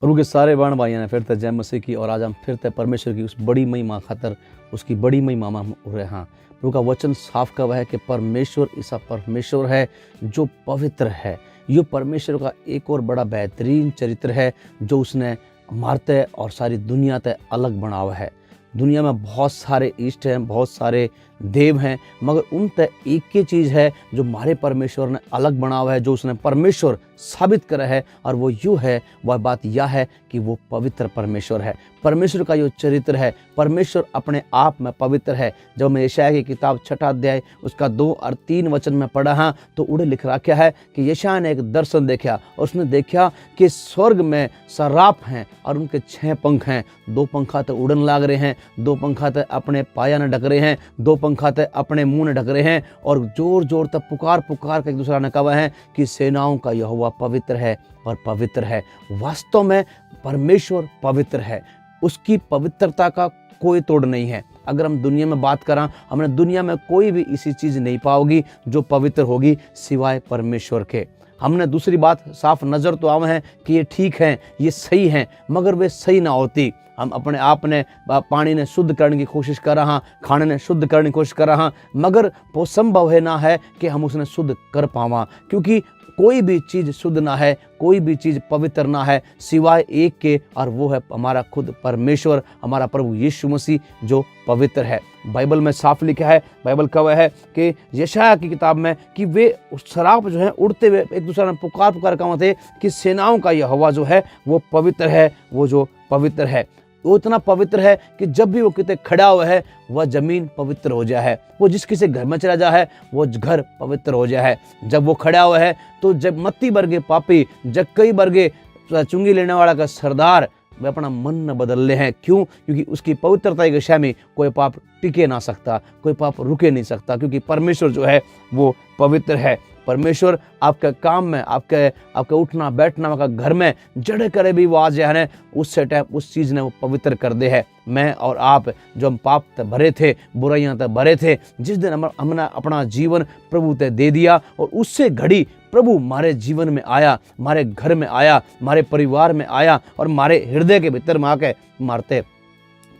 प्रभु के सारे बाण भाइयों ने फिर जय मसीह की। और आज हम फिर परमेश्वर की उस बड़ी महिमा खातर उसकी बड़ी महिमा में हम उड़े। हाँ, प्रभु का वचन साफ कब है कि परमेश्वर ऐसा परमेश्वर है जो पवित्र है। ये परमेश्वर का एक और बड़ा बेहतरीन चरित्र है जो उसने मारते और सारी दुनिया ते अलग बनावा है। दुनिया में बहुत सारे इष्ट हैं, बहुत सारे देव हैं, मगर उन ते एक ही चीज़ है जो हमारे परमेश्वर ने अलग बनावा है, जो उसने परमेश्वर साबित करा है। और वो यूँ है, वह बात यह है कि वो पवित्र परमेश्वर है। परमेश्वर का जो चरित्र है, परमेश्वर अपने आप में पवित्र है। जब मैं यशायाह की किताब 6 अध्याय उसका 2 और 3 वचन में पढ़ा हाँ, तो उड़े लिख रखा है कि यशायाह ने एक दर्शन देखा और उसने देखा कि स्वर्ग में सराप हैं और उनके 6 पंख हैं। 2 पंखा तो उड़न लाग रहे हैं, 2 पंखा तो अपने पाया ने ढक रहे हैं, 2 पंखा तो अपने मुंह ने ढक रहे हैं और जोर जोर तक पुकार पुकार के एक दूसरा ने कहा है कि सेनाओं का यहोवा पवित्र है और पवित्र है। वास्तव में परमेश्वर पवित्र है, उसकी पवित्रता का कोई तोड़ नहीं है। अगर हम दुनिया में बात करें, हमने दुनिया में कोई भी ऐसी चीज़ नहीं पाओगी जो पवित्र होगी सिवाय परमेश्वर के। हमने दूसरी बात साफ नज़र तो आवे हैं कि ये ठीक हैं, ये सही हैं, मगर वे सही ना होती। हम अपने आप ने पानी ने शुद्ध करने की कोशिश कर रहा, खाने ने शुद्ध करने की कोशिश कर रहा, मगर वो संभव है ना है कि हम उसने शुद्ध कर पावा, क्योंकि कोई भी चीज़ शुद्ध ना है, कोई भी चीज़ पवित्र ना है सिवाय एक के, और वो है हमारा खुद परमेश्वर, हमारा प्रभु यीशु मसीह जो पवित्र है। बाइबल में साफ लिखा है, बाइबल कह है कि यशायाह की किताब में कि वे शराब जो है उड़ते हुए एक दूसरे ने पुकार पुकार कहा थे कि सेनाओं का यहोवा जो है वो पवित्र है, वो जो पवित्र है। वो इतना पवित्र है कि जब भी वो कितने खड़ा हुआ है वह जमीन पवित्र हो जाए है। वो जिस किसी घर में चला जाए है वो घर पवित्र हो जाए है। जब वो खड़ा हुआ है तो जब मत्ती बरगे पापी, जब कई बरगे चुंगी लेने वाला का सरदार वे अपना मन न बदल ले हैं। क्यों? क्योंकि उसकी पवित्रता की विषय में कोई पाप टिके ना सकता, कोई पाप रुके नहीं सकता, क्योंकि परमेश्वर जो है वो पवित्र है। परमेश्वर आपके काम में, आपके उठना बैठना, आपका घर में जड़े करे भी वो आज है उससे टाइम उस चीज़ ने वो पवित्र कर दे है। मैं और आप जो हम पाप ते भरे थे, बुराइयां ते भरे थे, जिस दिन हमने अपना जीवन प्रभु ते दे दिया और उससे घड़ी प्रभु हमारे जीवन में आया, हमारे घर में आया, हमारे परिवार में आया और हमारे हृदय के भीतर में आके मारते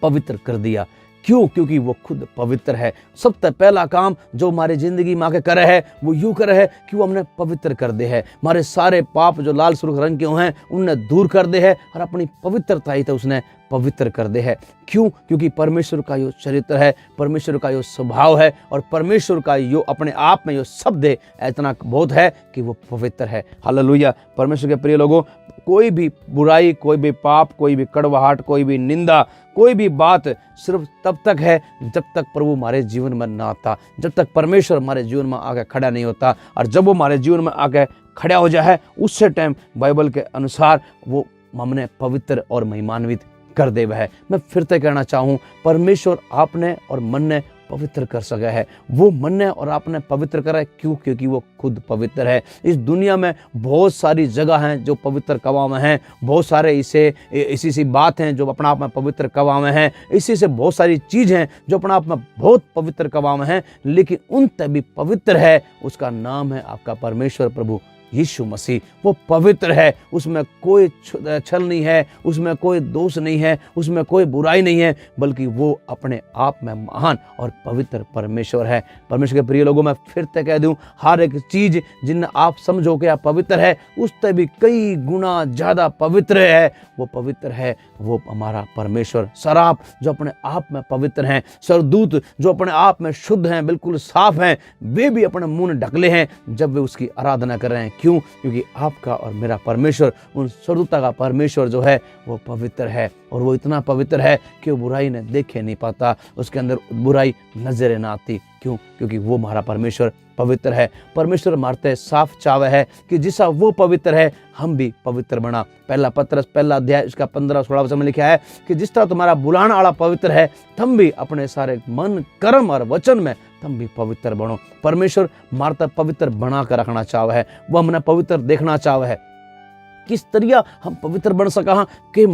पवित्र कर दिया। क्यों? क्योंकि वो खुद पवित्र है। सबसे पहला काम जो हमारी जिंदगी में आके करे है वो यूँ करे है कि वो हमने पवित्र कर दे है। हमारे सारे पाप जो लाल सुर्ख रंग के हैं उन्हें दूर कर दे है और अपनी पवित्रता ही तो उसने पवित्र कर दे है। क्यों? क्योंकि परमेश्वर का यो चरित्र है, परमेश्वर का यो स्वभाव है और परमेश्वर का यो अपने आप में यो शब्द है इतना बहुत है कि वो पवित्र है। हालेलुया। परमेश्वर के प्रिय लोगों, कोई भी बुराई, कोई भी पाप, कोई भी कड़वाहट, कोई भी निंदा, कोई भी बात सिर्फ तब तक है जब तक प्रभु हमारे जीवन में ना आता, जब तक परमेश्वर हमारे जीवन में आके खड़ा नहीं होता। और जब वो हमारे जीवन में आके खड़ा हो जाए उससे टाइम बाइबल के अनुसार वो हमने पवित्र और महिमान्वित कर दे है। मैं फिर से कहना चाहूँ, परमेश्वर आपने और मन ने पवित्र कर सका है। वो मन ने और आपने पवित्र करा है। क्यों? क्योंकि वो खुद पवित्र है। इस दुनिया में बहुत सारी जगह हैं जो पवित्र कवा में हैं, बहुत सारे इसी सी बात हैं जो अपना आप में पवित्र कवा में हैं, इसी से बहुत सारी चीज़ हैं जो अपना आप में बहुत पवित्र कवा में हैं, लेकिन उन तभी पवित्र है, उसका नाम है आपका परमेश्वर प्रभु यीशु मसीह। वो पवित्र है, उसमें कोई छल नहीं है, उसमें कोई दोष नहीं है, उसमें कोई बुराई नहीं है, बल्कि वो अपने आप में महान और पवित्र परमेश्वर है। परमेश्वर के प्रिय लोगों, मैं फिर से कह दूं, हर एक चीज़ जिन आप समझो कि आप पवित्र है उससे भी कई गुना ज़्यादा पवित्र है। वो पवित्र है, वो हमारा परमेश्वर। शराब जो अपने आप में पवित्र हैं, सरदूत जो अपने आप में शुद्ध हैं, बिल्कुल साफ हैं, वे भी अपने मुंह ढकले हैं जब वे उसकी आराधना कर रहे हैं। क्यों? क्योंकि आपका और मेरा परमेश्वर, उन सरदूता का परमेश्वर जो है वो पवित्र है और वो इतना पवित्र है कि वो बुराई ने देखे नहीं पाता, उसके अंदर बुराई नजर ना आती। क्यों? क्योंकि वो हमारा परमेश्वर पवित्र है। परमेश्वर मारते साफ चावे है कि जिसा वो पवित्र है हम भी पवित्र बना। पहला पत्रस 1 अध्याय उसका 15-16 वचन में लिखा है कि जिस तरह तुम्हारा बुलाने वाला पवित्र है, तुम भी अपने सारे मन, कर्म और वचन में तुम भी पवित्र बनो। परमेश्वर मारता पवित्र बना कर रखना चाहे है, वो हमने पवित्र देखना चाहे है। किस तरिया हम पवित्र बन सका कि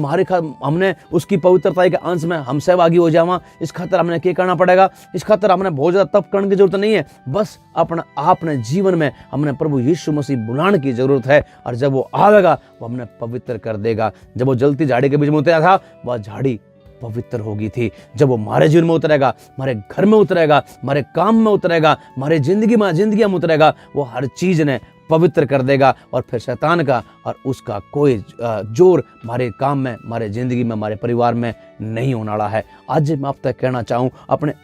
हमने उसकी पवित्रता के अंश में हम सहभागी हो जावा। इस खातर हमने क्या करना पड़ेगा, इस खातर हमने बहुत ज़्यादा तप करने की जरूरत नहीं है, बस अपने जीवन में हमने प्रभु यीशु मसीह बुलाने की जरूरत है। और जब वो आवेगा वो हमने पवित्र कर देगा। जब वो जलती झाड़ी के बीच में उतरा था, वह झाड़ी पवित्र होगी थी। जब वो हमारे जीवन में उतरेगा, हमारे घर में उतरेगा, हमारे काम में उतरेगा, हमारे जिंदगी में उतरेगा, वो हर चीज ने पवित्र कर देगा। और फिर शैतान का और उसका कोई जोर हमारे काम में, हमारे जिंदगी में, हमारे परिवार में नहीं होने वाला है। आज मैं आप तक कहना चाहूँ, अपने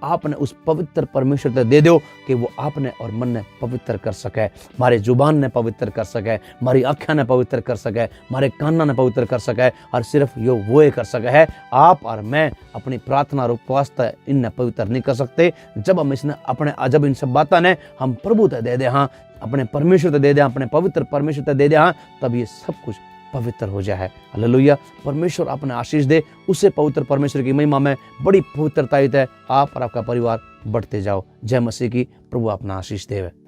आप ने उस पवित्र परमेश्वर तक दे दो कि वो आपने और मन ने पवित्र कर सके, हमारे जुबान ने पवित्र कर सके, हमारी आँखें ने पवित्र कर सके, हमारे कान ने पवित्र कर सके। और सिर्फ यो वो कर सके है, आप और मैं अपनी प्रार्थना और उपवास इनने पवित्र नहीं कर सकते। जब हम जब इन सब बातों ने हम प्रभु तक दे दे, हाँ अपने परमेश्वर तक दे दे, अपने पवित्र परमेश्वर तक दे दे, हाँ तब ये सब कुछ पवित्र हो जाए। हालेलुया। परमेश्वर अपने आशीष दे, उससे पवित्र परमेश्वर की महिमा में बड़ी पवित्रता है। आप और आपका परिवार बढ़ते जाओ। जय मसीह की। प्रभु अपना आशीष देवे।